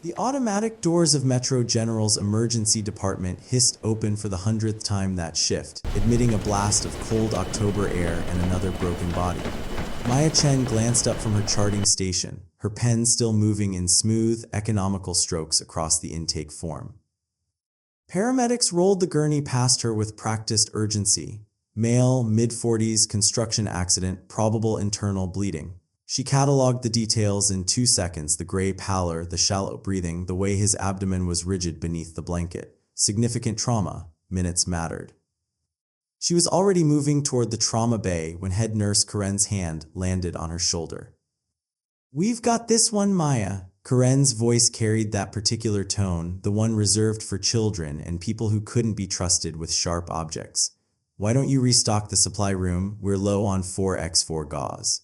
The automatic doors of Metro General's emergency department hissed open for the 100th time that shift, admitting a blast of cold October air and another broken body. Maya Chen glanced up from her charting station, her pen still moving in smooth, economical strokes across the intake form. Paramedics rolled the gurney past her with practiced urgency. Male, mid-40s, construction accident, probable internal bleeding. She cataloged the details in 2 seconds, the gray pallor, the shallow breathing, the way his abdomen was rigid beneath the blanket. Significant trauma. Minutes mattered. She was already moving toward the trauma bay when head nurse Karen's hand landed on her shoulder. "We've got this one, Maya." Karen's voice carried that particular tone, the one reserved for children and people who couldn't be trusted with sharp objects. "Why don't you restock the supply room? We're low on 4x4 gauze."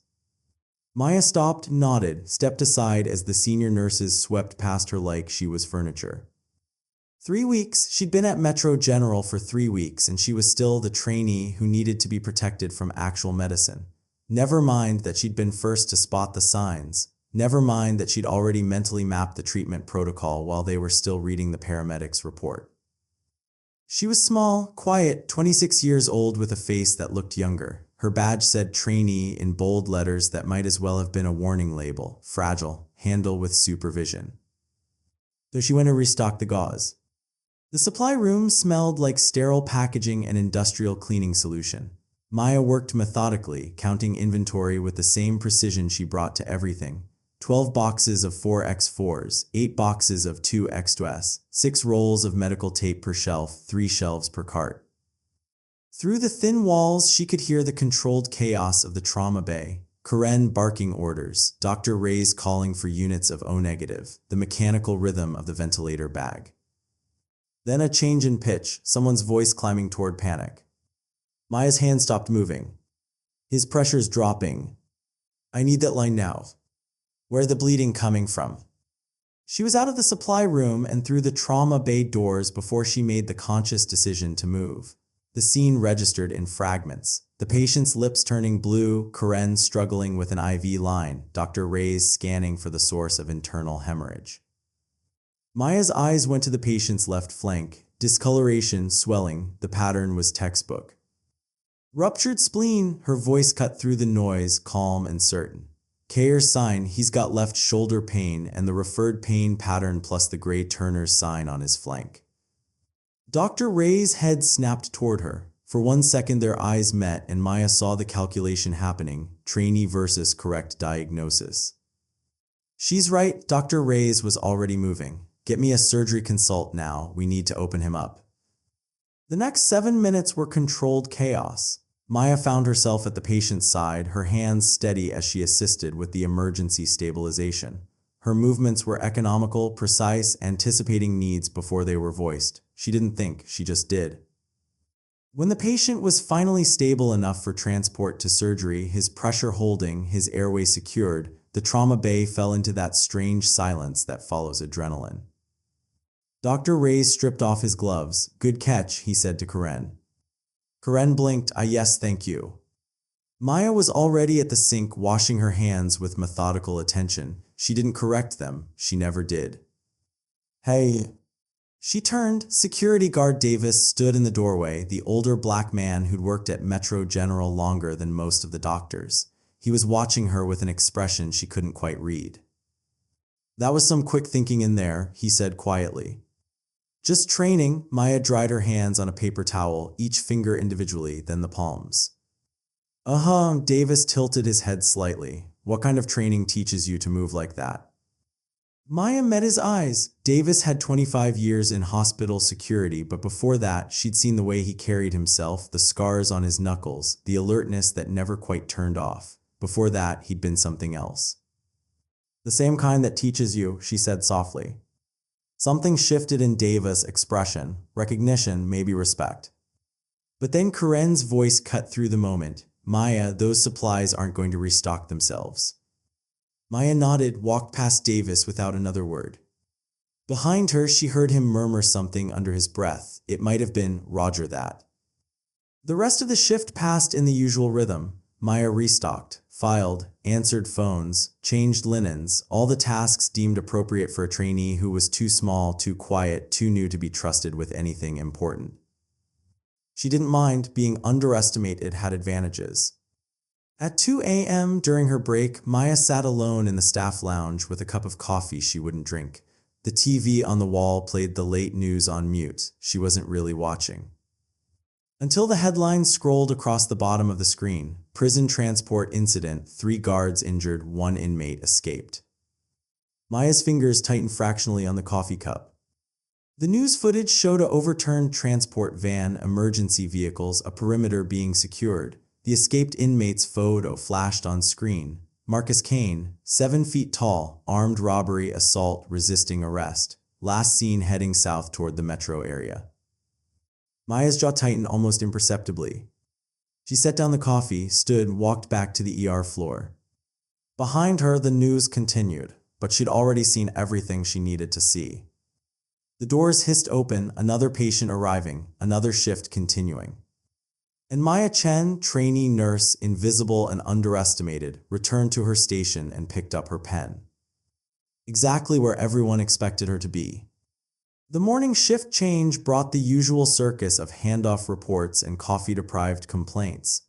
Maya stopped, nodded, stepped aside as the senior nurses swept past her like she was furniture. 3 weeks. She'd been at Metro General for 3 weeks, and she was still the trainee who needed to be protected from actual medicine. Never mind that she'd been first to spot the signs. Never mind that she'd already mentally mapped the treatment protocol while they were still reading the paramedics' report. She was small, quiet, 26 years old with a face that looked younger. Her badge said trainee in bold letters that might as well have been a warning label. Fragile, handle with supervision. So she went to restock the gauze. The supply room smelled like sterile packaging and industrial cleaning solution. Maya worked methodically, counting inventory with the same precision she brought to everything. 12 boxes of 4x4s, 8 boxes of 2x2s, 6 rolls of medical tape per shelf, 3 shelves per cart. Through the thin walls, she could hear the controlled chaos of the trauma bay. Karen barking orders, Dr. Ray's calling for units of O-negative, the mechanical rhythm of the ventilator bag. Then a change in pitch, someone's voice climbing toward panic. Maya's hand stopped moving. "His pressure's dropping. I need that line now. Where's the bleeding coming from?" She was out of the supply room and through the trauma bay doors before she made the conscious decision to move. The scene registered in fragments. The patient's lips turning blue, Karen struggling with an IV line, Dr. Ray's scanning for the source of internal hemorrhage. Maya's eyes went to the patient's left flank. Discoloration, swelling, the pattern was textbook. "Ruptured spleen," her voice cut through the noise, calm and certain. Kayer's sign, he's got left shoulder pain and the referred pain pattern plus the gray Turner's sign on his flank. Dr. Ray's head snapped toward her. For 1 second their eyes met and Maya saw the calculation happening, trainee versus correct diagnosis. "She's right," Dr. Ray's was already moving. "Get me a surgery consult now, we need to open him up." The next 7 minutes were controlled chaos. Maya found herself at the patient's side, her hands steady as she assisted with the emergency stabilization. Her movements were economical, precise, anticipating needs before they were voiced. She didn't think, she just did. When the patient was finally stable enough for transport to surgery, his pressure holding, his airway secured, the trauma bay fell into that strange silence that follows adrenaline. Dr. Ray stripped off his gloves. "Good catch," he said to Karen. Karen blinked. "Yes, thank you." Maya was already at the sink washing her hands with methodical attention. She didn't correct them. She never did. "Hey." She turned. Security guard Davis stood in the doorway, the older black man who'd worked at Metro General longer than most of the doctors. He was watching her with an expression she couldn't quite read. "That was some quick thinking in there," he said quietly. "Just training." Maya dried her hands on a paper towel, each finger individually, then the palms. Davis tilted his head slightly. "What kind of training teaches you to move like that?" Maya met his eyes. Davis had 25 years in hospital security, but before that, she'd seen the way he carried himself, the scars on his knuckles, the alertness that never quite turned off. Before that, he'd been something else. "The same kind that teaches you," she said softly. Something shifted in Davis' expression. Recognition, maybe respect. But then Karen's voice cut through the moment. "Maya, those supplies aren't going to restock themselves." Maya nodded, walked past Davis without another word. Behind her, she heard him murmur something under his breath. It might have been, "Roger that." The rest of the shift passed in the usual rhythm. Maya restocked, filed, answered phones, changed linens, all the tasks deemed appropriate for a trainee who was too small, too quiet, too new to be trusted with anything important. She didn't mind being underestimated had advantages. At 2 a.m. during her break, Maya sat alone in the staff lounge with a cup of coffee she wouldn't drink. The TV on the wall played the late news on mute. She wasn't really watching. Until the headlines scrolled across the bottom of the screen. Prison transport incident, 3 guards injured, 1 inmate escaped. Maya's fingers tightened fractionally on the coffee cup. The news footage showed a overturned transport van, emergency vehicles, a perimeter being secured. The escaped inmate's photo flashed on screen. Marcus Kane, 7 feet tall, armed robbery, assault, resisting arrest. Last seen heading south toward the metro area. Maya's jaw tightened almost imperceptibly. She set down the coffee, stood, walked back to the ER floor. Behind her, the news continued, but she'd already seen everything she needed to see. The doors hissed open, another patient arriving, another shift continuing. And Maya Chen, trainee nurse, invisible and underestimated, returned to her station and picked up her pen. Exactly where everyone expected her to be. The morning shift change brought the usual circus of handoff reports and coffee-deprived complaints.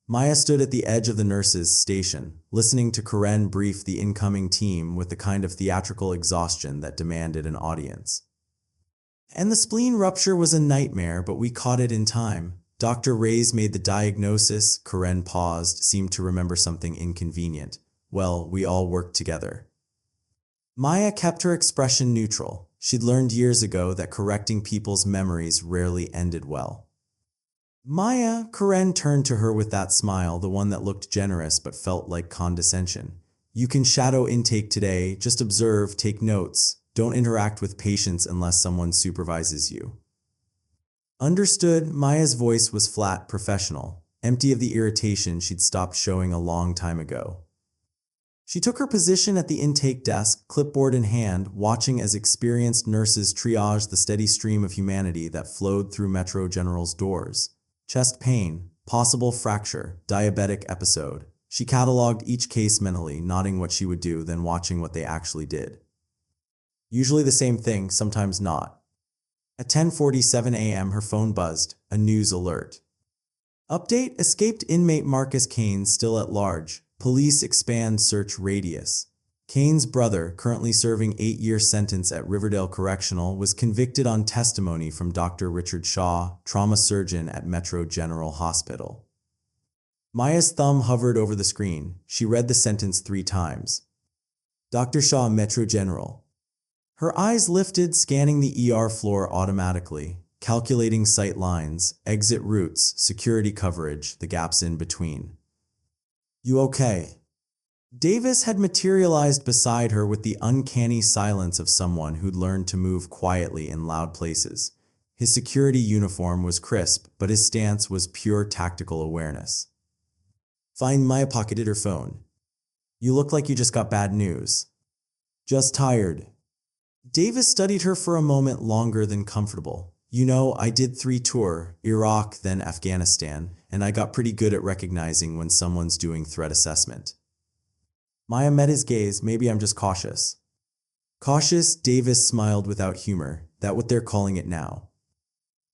Maya stood at the edge of the nurse's station, listening to Karen brief the incoming team with the kind of theatrical exhaustion that demanded an audience. And the spleen rupture was a nightmare, but we caught it in time. Dr. Reyes made the diagnosis. Karen paused, seemed to remember something inconvenient. Well, we all worked together. Maya kept her expression neutral. She'd learned years ago that correcting people's memories rarely ended well. Maya, Karen turned to her with that smile, the one that looked generous but felt like condescension. You can shadow intake today, just observe, take notes. Don't interact with patients unless someone supervises you. Understood. Maya's voice was flat, professional, empty of the irritation she'd stopped showing a long time ago. She took her position at the intake desk, clipboard in hand, watching as experienced nurses triaged the steady stream of humanity that flowed through Metro General's doors. Chest pain, possible fracture, diabetic episode. She cataloged each case mentally, nodding what she would do, then watching what they actually did. Usually the same thing, sometimes not. At 10:47 a.m. her phone buzzed, a news alert. Update: escaped inmate Marcus Kane still at large. Police expand search radius. Kane's brother, currently serving 8-year sentence at Riverdale Correctional, was convicted on testimony from Dr. Richard Shaw, trauma surgeon at Metro General Hospital. Maya's thumb hovered over the screen. She read the sentence 3 times. Dr. Shaw, Metro General. Her eyes lifted, scanning the ER floor automatically, calculating sight lines, exit routes, security coverage, the gaps in between. You okay? Davis had materialized beside her with the uncanny silence of someone who'd learned to move quietly in loud places. His security uniform was crisp, but his stance was pure tactical awareness. Fine. Maya pocketed her phone. You look like you just got bad news. Just tired. Davis studied her for a moment longer than comfortable. You know, I did 3 tours, Iraq, then Afghanistan, and I got pretty good at recognizing when someone's doing threat assessment. Maya met his gaze. Maybe I'm just cautious. Cautious? Davis smiled without humor. That's what they're calling it now.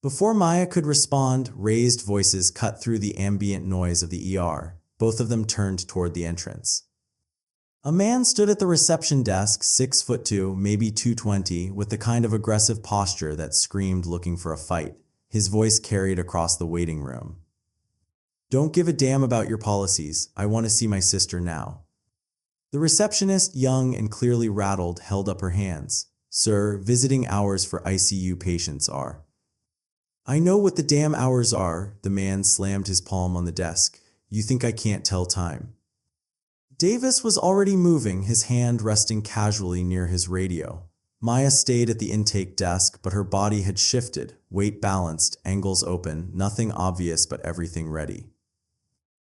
Before Maya could respond, raised voices cut through the ambient noise of the ER. Both of them turned toward the entrance. A man stood at the reception desk, 6'2", maybe 220, with the kind of aggressive posture that screamed looking for a fight. His voice carried across the waiting room. Don't give a damn about your policies. I want to see my sister now. The receptionist, young and clearly rattled, held up her hands. Sir, visiting hours for ICU patients are. I know what the damn hours are. The man slammed his palm on the desk. You think I can't tell time? Davis was already moving, his hand resting casually near his radio. Maya stayed at the intake desk, but her body had shifted, weight balanced, angles open, nothing obvious but everything ready.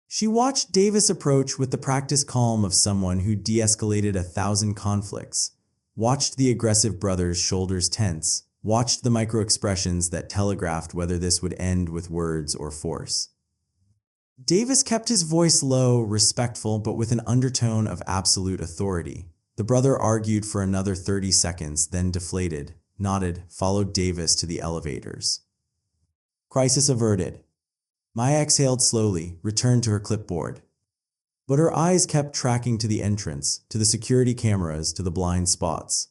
She watched Davis approach with the practiced calm of someone who de-escalated 1,000 conflicts, watched the aggressive brother's shoulders tense, watched the micro-expressions that telegraphed whether this would end with words or force. Davis kept his voice low, respectful, but with an undertone of absolute authority. The brother argued for another 30 seconds, then deflated, nodded, followed Davis to the elevators. Crisis averted. Maya exhaled slowly, returned to her clipboard. But her eyes kept tracking to the entrance, to the security cameras, to the blind spots.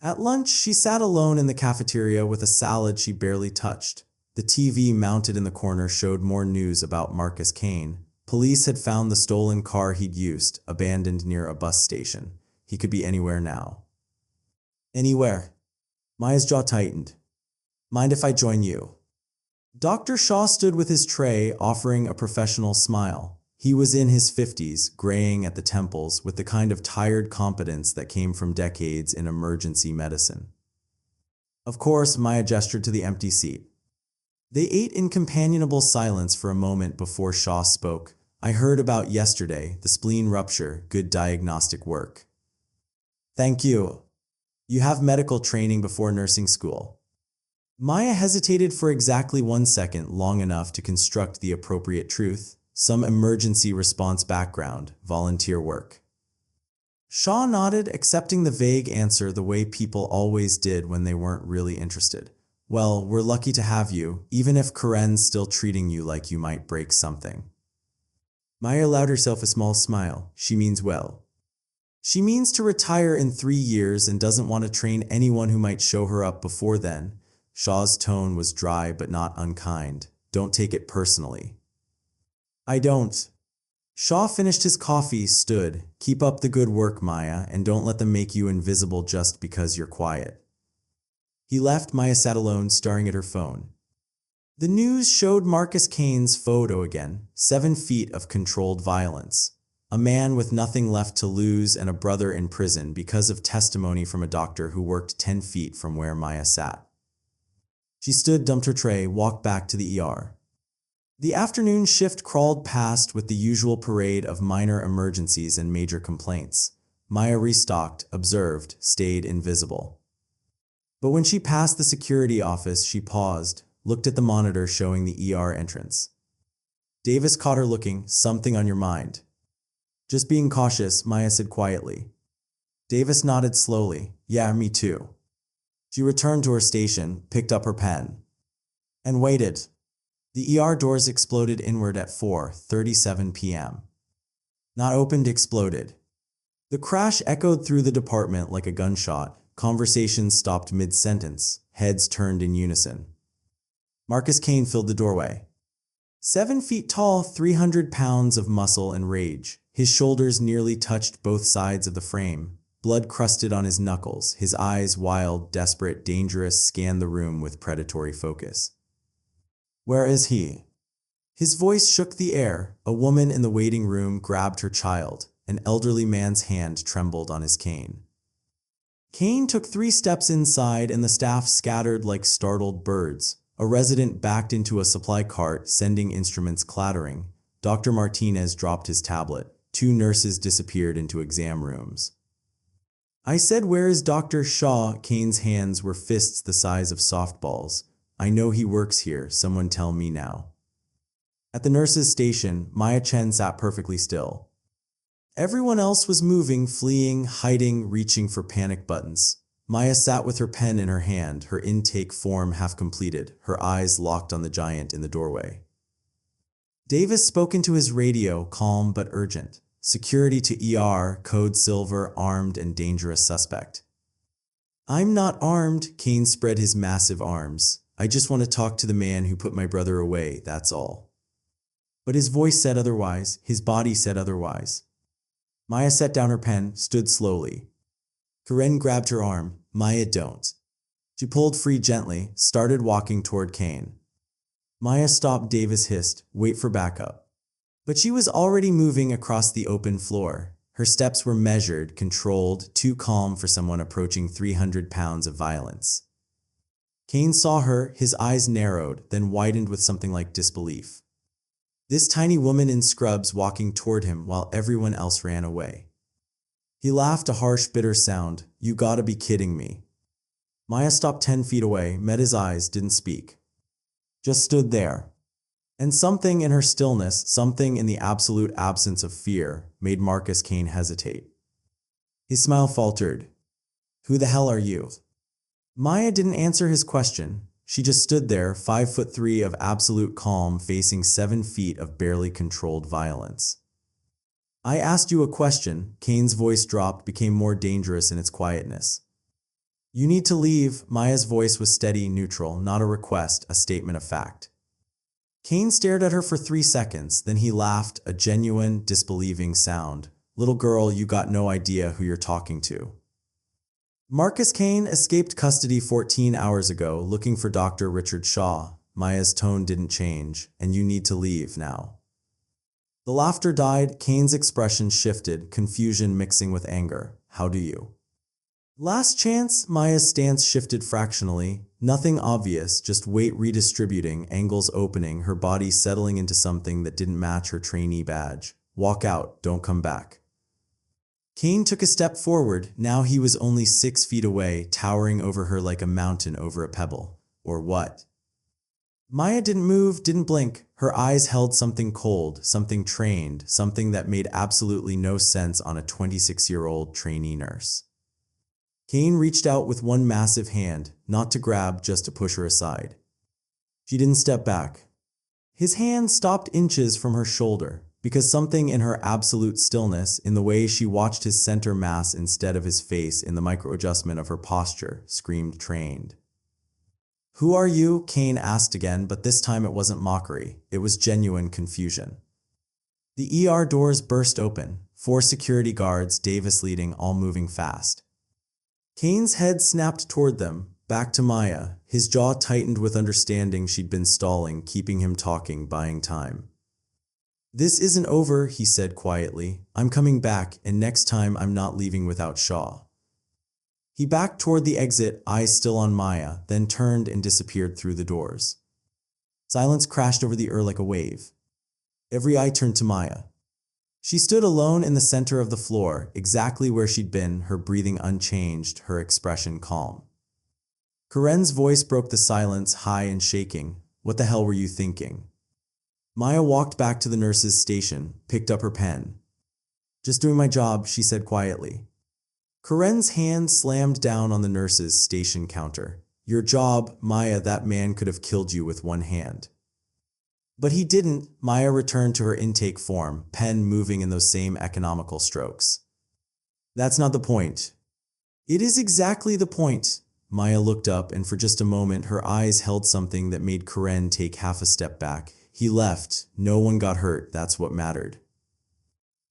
At lunch, she sat alone in the cafeteria with a salad she barely touched. The TV mounted in the corner showed more news about Marcus Kane. Police had found the stolen car he'd used, abandoned near a bus station. He could be anywhere now. Anywhere. Maya's jaw tightened. Mind if I join you? Dr. Shaw stood with his tray, offering a professional smile. He was in his 50s, graying at the temples, with the kind of tired competence that came from decades in emergency medicine. Of course, Maya gestured to the empty seat. They ate in companionable silence for a moment before Shaw spoke. I heard about yesterday, the spleen rupture, good diagnostic work. Thank you. You have medical training before nursing school. Maya hesitated for exactly 1 second, long enough to construct the appropriate truth. Some emergency response background, volunteer work. Shaw nodded, accepting the vague answer the way people always did when they weren't really interested. Well, we're lucky to have you, even if Karen's still treating you like you might break something. Maya allowed herself a small smile. She means well. She means to retire in 3 years and doesn't want to train anyone who might show her up before then. Shaw's tone was dry but not unkind. Don't take it personally. I don't. Shaw finished his coffee, stood. Keep up the good work, Maya, and don't let them make you invisible just because you're quiet. He left. Maya sat alone, staring at her phone. The news showed Marcus Kane's photo again, 7 feet of controlled violence. A man with nothing left to lose and a brother in prison because of testimony from a doctor who worked 10 feet from where Maya sat. She stood, dumped her tray, walked back to the ER. The afternoon shift crawled past with the usual parade of minor emergencies and major complaints. Maya restocked, observed, stayed invisible. But when she passed the security office, she paused, looked at the monitor showing the ER entrance. Davis caught her looking. Something on your mind? Just being cautious, Maya said quietly. Davis nodded slowly. Yeah, me too. She returned to her station, picked up her pen, and waited. The ER doors exploded inward at 4:37 p.m. Not opened, exploded. The crash echoed through the department like a gunshot. Conversations stopped mid-sentence. Heads turned in unison. Marcus Kane filled the doorway. 7 feet tall, 300 pounds of muscle and rage. His shoulders nearly touched both sides of the frame. Blood crusted on his knuckles. His eyes, wild, desperate, dangerous, scanned the room with predatory focus. Where is he? His voice shook the air. A woman in the waiting room grabbed her child. An elderly man's hand trembled on his cane. Kane took 3 steps inside and the staff scattered like startled birds. A resident backed into a supply cart, sending instruments clattering. Dr. Martinez dropped his tablet. 2 nurses disappeared into exam rooms. I said, where is Dr. Shaw? Kane's hands were fists the size of softballs. I know he works here, someone tell me now. At the nurse's station, Maya Chen sat perfectly still. Everyone else was moving, fleeing, hiding, reaching for panic buttons. Maya sat with her pen in her hand, her intake form half completed, her eyes locked on the giant in the doorway. Davis spoke into his radio, calm but urgent. Security to ER, code silver, armed and dangerous suspect. I'm not armed, Kane spread his massive arms. I just want to talk to the man who put my brother away, that's all. But his voice said otherwise, his body said otherwise. Maya set down her pen, stood slowly. Karen grabbed her arm. Maya, don't. She pulled free gently, started walking toward Kane. Maya stopped. Davis hissed, wait for backup. But she was already moving across the open floor. Her steps were measured, controlled, too calm for someone approaching 300 pounds of violence. Kane saw her, his eyes narrowed, then widened with something like disbelief. This tiny woman in scrubs walking toward him while everyone else ran away. He laughed, a harsh, bitter sound. You gotta be kidding me. Maya stopped 10 feet away, met his eyes, didn't speak. Just stood there. And something in her stillness, something in the absolute absence of fear, made Marcus Kane hesitate. His smile faltered. "Who the hell are you?" Maya didn't answer his question. She just stood there, 5'3" of absolute calm, facing 7 feet of barely controlled violence. "I asked you a question." Kane's voice dropped, became more dangerous in its quietness. "You need to leave." Maya's voice was steady, neutral, not a request, a statement of fact. Kane stared at her for 3 seconds, then he laughed, a genuine, disbelieving sound. "Little girl, you got no idea who you're talking to." Marcus Kane escaped custody 14 hours ago, looking for Dr. Richard Shaw. Maya's tone didn't change, "and you need to leave now." The laughter died, Kane's expression shifted, confusion mixing with anger. "How do you?" "Last chance." Maya's stance shifted fractionally. Nothing obvious, just weight redistributing, angles opening, her body settling into something that didn't match her trainee badge. "Walk out, don't come back." Kane took a step forward. Now he was only 6 feet away, towering over her like a mountain over a pebble. Or what? Maya didn't move, didn't blink. Her eyes held something cold, something trained, something that made absolutely no sense on a 26-year-old trainee nurse. Kane reached out with one massive hand, not to grab, just to push her aside. She didn't step back. His hand stopped inches from her shoulder, because something in her absolute stillness, in the way she watched his center mass instead of his face, in the micro-adjustment of her posture, screamed trained. "Who are you?" Kane asked again, but this time it wasn't mockery, it was genuine confusion. The ER doors burst open, 4 security guards, Davis leading, all moving fast. Kane's head snapped toward them, back to Maya. His jaw tightened with understanding she'd been stalling, keeping him talking, buying time. "This isn't over," he said quietly. "I'm coming back, and next time I'm not leaving without Shaw." He backed toward the exit, eyes still on Maya, then turned and disappeared through the doors. Silence crashed over the like a wave. Every eye turned to Maya. She stood alone in the center of the floor, exactly where she'd been, her breathing unchanged, her expression calm. Karen's voice broke the silence, high and shaking. "What the hell were you thinking?" Maya walked back to the nurse's station, picked up her pen. "Just doing my job," she said quietly. Karen's hand slammed down on the nurse's station counter. "Your job, Maya, that man could have killed you with one hand." But he didn't. Maya returned to her intake form, pen moving in those same economical strokes. "That's not the point." "It is exactly the point." Maya looked up, and for just a moment her eyes held something that made Karen take half a step back. "He left. No one got hurt. That's what mattered."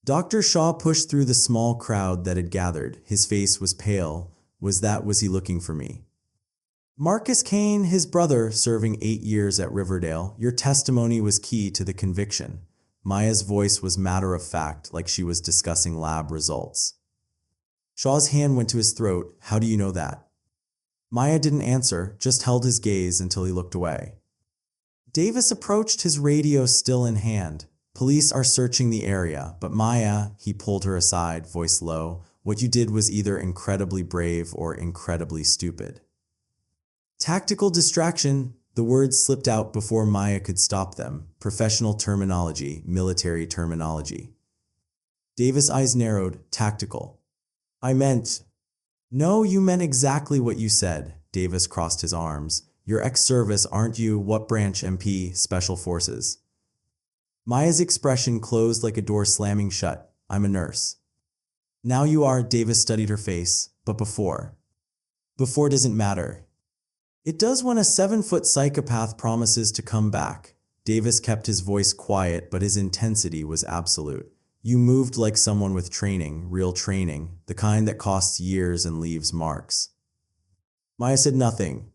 Dr. Shaw pushed through the small crowd that had gathered. His face was pale. Was he looking for me?" "Marcus Kane, his brother, serving 8 years at Riverdale. Your testimony was key to the conviction." Maya's voice was matter of fact, like she was discussing lab results. Shaw's hand went to his throat. "How do you know that?" Maya didn't answer, just held his gaze until he looked away. Davis approached, his radio still in hand. "Police are searching the area, but Maya," he pulled her aside, voice low, "what you did was either incredibly brave or incredibly stupid." "Tactical distraction." The words slipped out before Maya could stop them. Professional terminology, military terminology. Davis' eyes narrowed. "Tactical." "I meant..." "No, you meant exactly what you said." Davis crossed his arms. "You're ex-service, aren't you? What branch? MP, Special Forces?" Maya's expression closed like a door slamming shut. "I'm a nurse." "Now you are." Davis studied her face. "But before?" "Before doesn't matter." "It does when a 7-foot psychopath promises to come back." Davis kept his voice quiet, but his intensity was absolute. "You moved like someone with training, real training, the kind that costs years and leaves marks." Maya said nothing.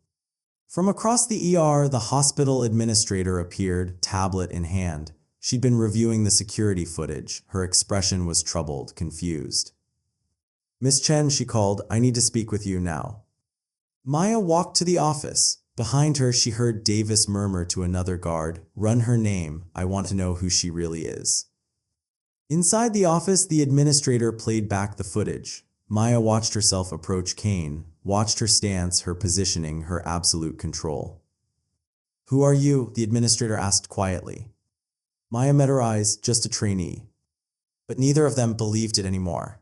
From across the ER, the hospital administrator appeared, tablet in hand. She'd been reviewing the security footage. Her expression was troubled, confused. "Miss Chen," she called, "I need to speak with you now." Maya walked to the office. Behind her, she heard Davis murmur to another guard, "Run her name. I want to know who she really is." Inside the office, the administrator played back the footage. Maya watched herself approach Kane, watched her stance, her positioning, her absolute control. "Who are you?" the administrator asked quietly. Maya met her eyes, just a trainee. But neither of them believed it anymore.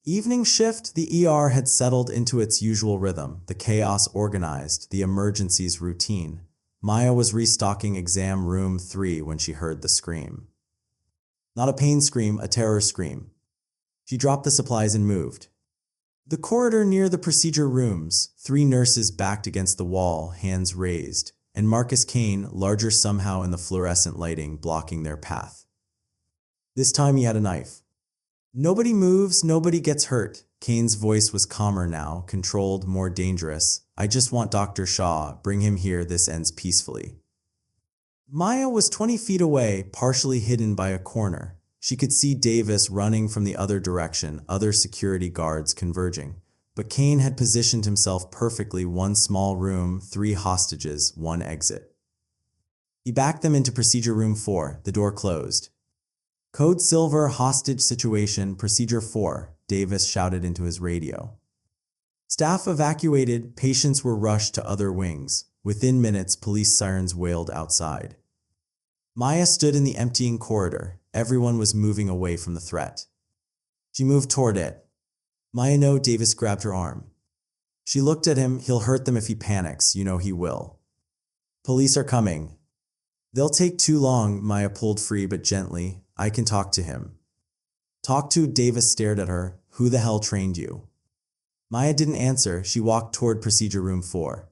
Evening shift, the ER had settled into its usual rhythm, the chaos organized, the emergencies routine. Maya was restocking exam room 3 when she heard the scream. Not a pain scream, a terror scream. She dropped the supplies and moved. The corridor near the procedure rooms, 3 nurses backed against the wall, hands raised, and Marcus Kane, larger somehow in the fluorescent lighting, blocking their path. This time he had a knife. Nobody moves, nobody gets hurt. Kane's voice was calmer now, controlled, more dangerous. I just want Dr. Shaw, bring him here, this ends peacefully. Maya was 20 feet away, partially hidden by a corner. She could see Davis running from the other direction, other security guards converging. But Kane had positioned himself perfectly, 1 small room, 3 hostages, 1 exit. He backed them into procedure room 4, the door closed. Code Silver, hostage situation, procedure 4, Davis shouted into his radio. Staff evacuated, patients were rushed to other wings. Within minutes, police sirens wailed outside. Maya stood in the emptying corridor. Everyone was moving away from the threat. She moved toward it. Maya, no, Davis grabbed her arm. She looked at him. He'll hurt them if he panics, you know he will. Police are coming. They'll take too long, Maya pulled free but gently. I can talk to him. Talk to? Davis stared at her. Who the hell trained you? Maya didn't answer. She walked toward procedure room 4.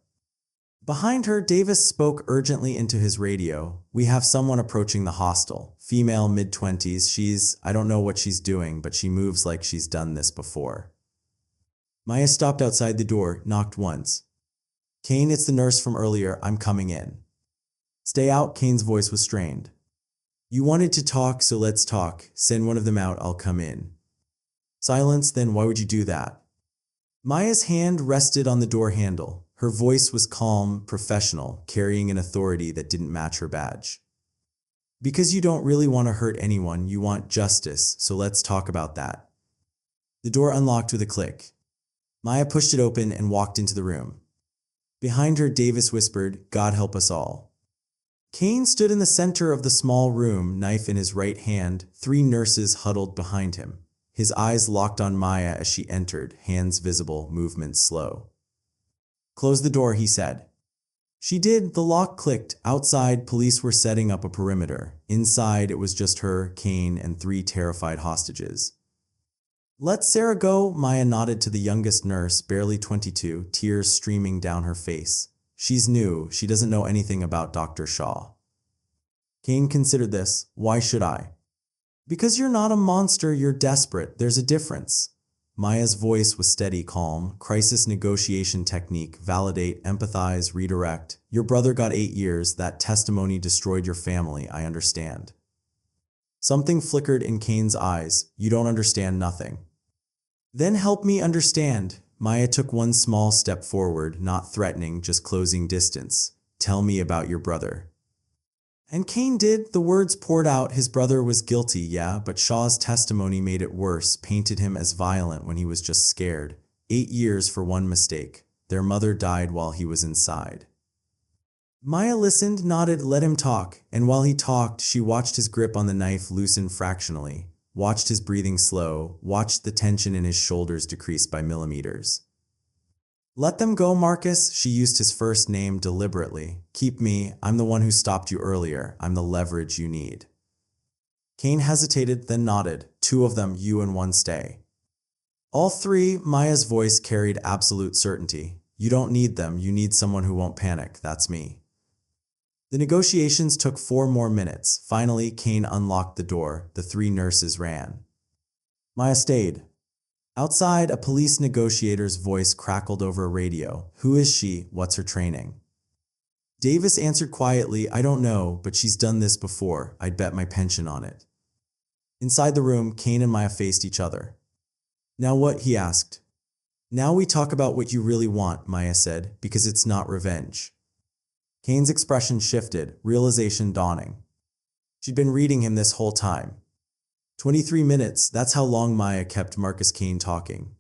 Behind her, Davis spoke urgently into his radio. We have someone approaching the hostel. Female, mid-20s. I don't know what she's doing, but she moves like she's done this before. Maya stopped outside the door, knocked once. Kane, it's the nurse from earlier. I'm coming in. Stay out, Kane's voice was strained. You wanted to talk, so let's talk. Send one of them out, I'll come in. Silence, then why would you do that? Maya's hand rested on the door handle. Her voice was calm, professional, carrying an authority that didn't match her badge. Because you don't really want to hurt anyone, you want justice, so let's talk about that. The door unlocked with a click. Maya pushed it open and walked into the room. Behind her, Davis whispered, God help us all. Kane stood in the center of the small room, knife in his right hand, 3 nurses huddled behind him. His eyes locked on Maya as she entered, hands visible, movements slow. Close the door, he said. She did. The lock clicked. Outside, police were setting up a perimeter. Inside, it was just her, Kane, and 3 terrified hostages. Let Sarah go, Maya nodded to the youngest nurse, barely 22, tears streaming down her face. She's new. She doesn't know anything about Dr. Shaw. Kane considered this. Why should I? Because you're not a monster, you're desperate. There's a difference. Maya's voice was steady, calm. Crisis negotiation technique. Validate, empathize, redirect. Your brother got 8 years. That testimony destroyed your family, I understand. Something flickered in Kane's eyes. You don't understand nothing. Then help me understand. Maya took 1 small step forward, not threatening, just closing distance. Tell me about your brother. And Kane did. The words poured out. His brother was guilty, yeah, but Shaw's testimony made it worse, painted him as violent when he was just scared. 8 years for 1 mistake. Their mother died while he was inside. Maya listened, nodded, let him talk, and while he talked, she watched his grip on the knife loosen fractionally, watched his breathing slow, watched the tension in his shoulders decrease by millimeters. Let them go, Marcus. She used his first name deliberately. Keep me. I'm the one who stopped you earlier. I'm the leverage you need. Kane hesitated, then nodded. 2 of them, you and 1 stay. All 3, Maya's voice carried absolute certainty. You don't need them. You need someone who won't panic. That's me. The negotiations took 4 more minutes. Finally, Kane unlocked the door. The 3 nurses ran. Maya stayed. Outside, a police negotiator's voice crackled over a radio. Who is she? What's her training? Davis answered quietly, I don't know, but she's done this before. I'd bet my pension on it. Inside the room, Kane and Maya faced each other. Now what? He asked. Now we talk about what you really want, Maya said, because it's not revenge. Kane's expression shifted, realization dawning. She'd been reading him this whole time. 23 minutes, that's how long Maya kept Marcus Kane talking.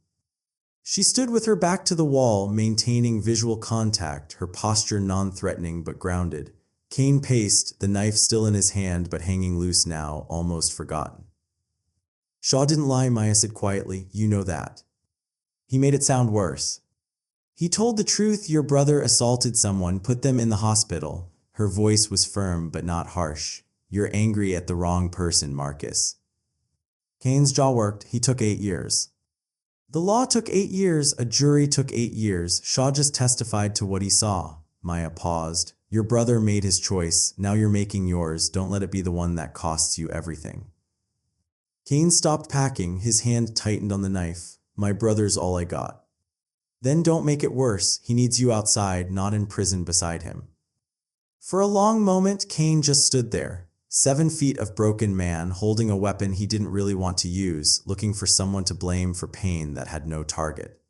She stood with her back to the wall, maintaining visual contact, her posture non-threatening but grounded. Kane paced, the knife still in his hand but hanging loose now, almost forgotten. Shaw didn't lie, Maya said quietly. You know that. He made it sound worse. He told the truth. Your brother assaulted someone, put them in the hospital. Her voice was firm but not harsh. You're angry at the wrong person, Marcus. Kane's jaw worked. He took 8 years. The law took 8 years, a jury took 8 years. Shaw just testified to what he saw. Maya paused. Your brother made his choice, now you're making yours. Don't let it be the one that costs you everything. Kane stopped packing, his hand tightened on the knife. My brother's all I got. Then don't make it worse. He needs you outside, not in prison beside him. For a long moment, Kane just stood there. 7 feet of broken man, holding a weapon he didn't really want to use, looking for someone to blame for pain that had no target.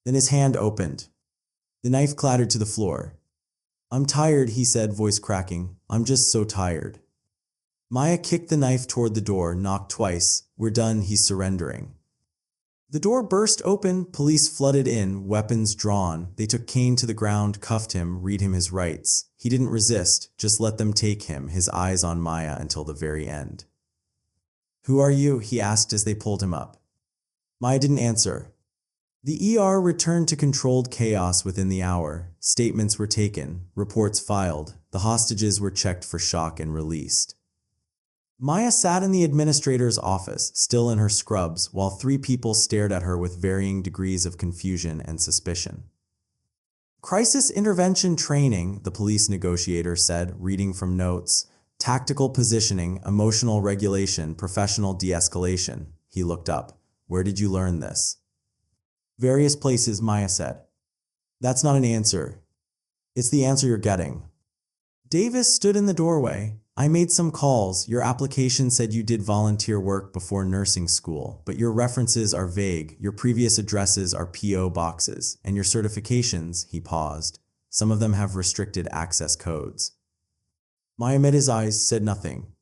Then his hand opened. The knife clattered to the floor. I'm tired, he said, voice cracking. I'm just so tired. Maya kicked the knife toward the door, knocked twice. We're done, he's surrendering. The door burst open, police flooded in, weapons drawn. They took Kane to the ground, cuffed him, read him his rights. He didn't resist, just let them take him, his eyes on Maya until the very end. Who are you? He asked as they pulled him up. Maya didn't answer. The ER returned to controlled chaos within the hour. Statements were taken, reports filed. The hostages were checked for shock and released. Maya sat in the administrator's office, still in her scrubs, while 3 people stared at her with varying degrees of confusion and suspicion. Crisis intervention training, the police negotiator said, reading from notes. Tactical positioning, emotional regulation, professional de-escalation. He looked up. Where did you learn this? Various places, Maya said. That's not an answer. It's the answer you're getting. Davis stood in the doorway. I made some calls. Your application said you did volunteer work before nursing school, but your references are vague. Your previous addresses are P.O. boxes, and your certifications, he paused. Some of them have restricted access codes. Maya met his eyes, said nothing.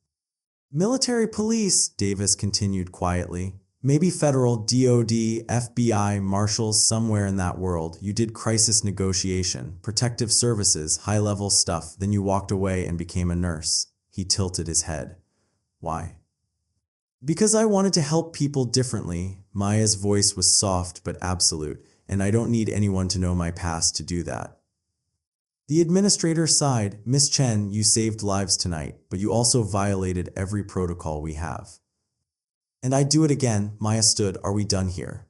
Military police, Davis continued quietly. Maybe federal, DOD, FBI, marshals, somewhere in that world. You did crisis negotiation, protective services, high-level stuff, then you walked away and became a nurse. He tilted his head. Why? Because I wanted to help people differently. Maya's voice was soft but absolute, and I don't need anyone to know my past to do that. The administrator sighed. Miss Chen, you saved lives tonight, but you also violated every protocol we have. And I'd do it again. Maya stood. Are we done here?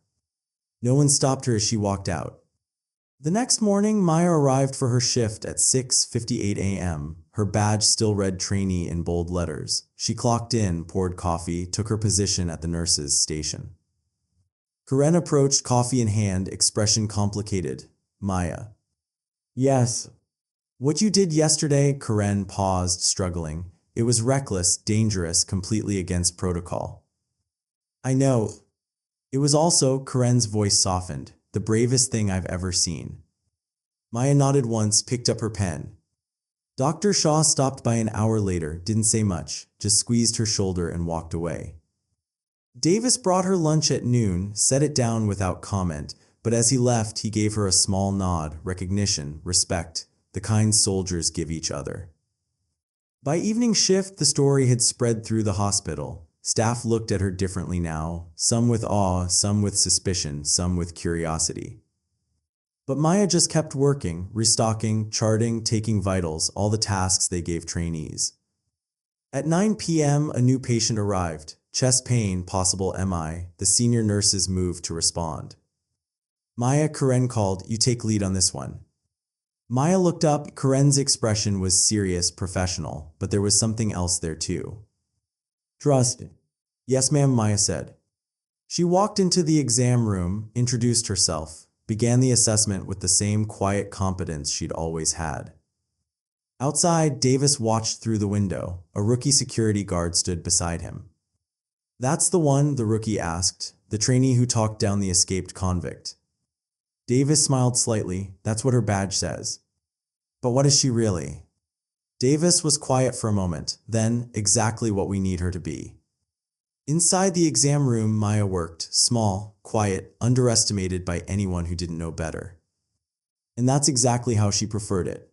No one stopped her as she walked out. The next morning, Maya arrived for her shift at 6:58 a.m. Her badge still read trainee in bold letters. She clocked in, poured coffee, took her position at the nurse's station. Karen approached, coffee in hand, expression complicated. Maya. Yes. What you did yesterday, Karen paused, struggling. It was reckless, dangerous, completely against protocol. I know. It was also, Karen's voice softened, the bravest thing I've ever seen. Maya nodded once, picked up her pen. Dr. Shaw stopped by an hour later, didn't say much, just squeezed her shoulder and walked away. Davis brought her lunch at noon, set it down without comment, but as he left, he gave her a small nod, recognition, respect, the kind soldiers give each other. By evening shift, the story had spread through the hospital. Staff looked at her differently now, some with awe, some with suspicion, some with curiosity. But Maya just kept working, restocking, charting, taking vitals, all the tasks they gave trainees. At 9 p.m., a new patient arrived. Chest pain, possible MI. The senior nurses moved to respond. Maya, Karen called, you take lead on this one. Maya looked up. Karen's expression was serious, professional, but there was something else there too. Trust. Yes, ma'am, Maya said. She walked into the exam room, introduced herself, began the assessment with the same quiet competence she'd always had. Outside, Davis watched through the window. A rookie security guard stood beside him. That's the one, the rookie asked, the trainee who talked down the escaped convict. Davis smiled slightly. That's what her badge says. But what is she really? Davis was quiet for a moment, then, exactly what we need her to be. Inside the exam room, Maya worked, small, quiet, underestimated by anyone who didn't know better. And that's exactly how she preferred it.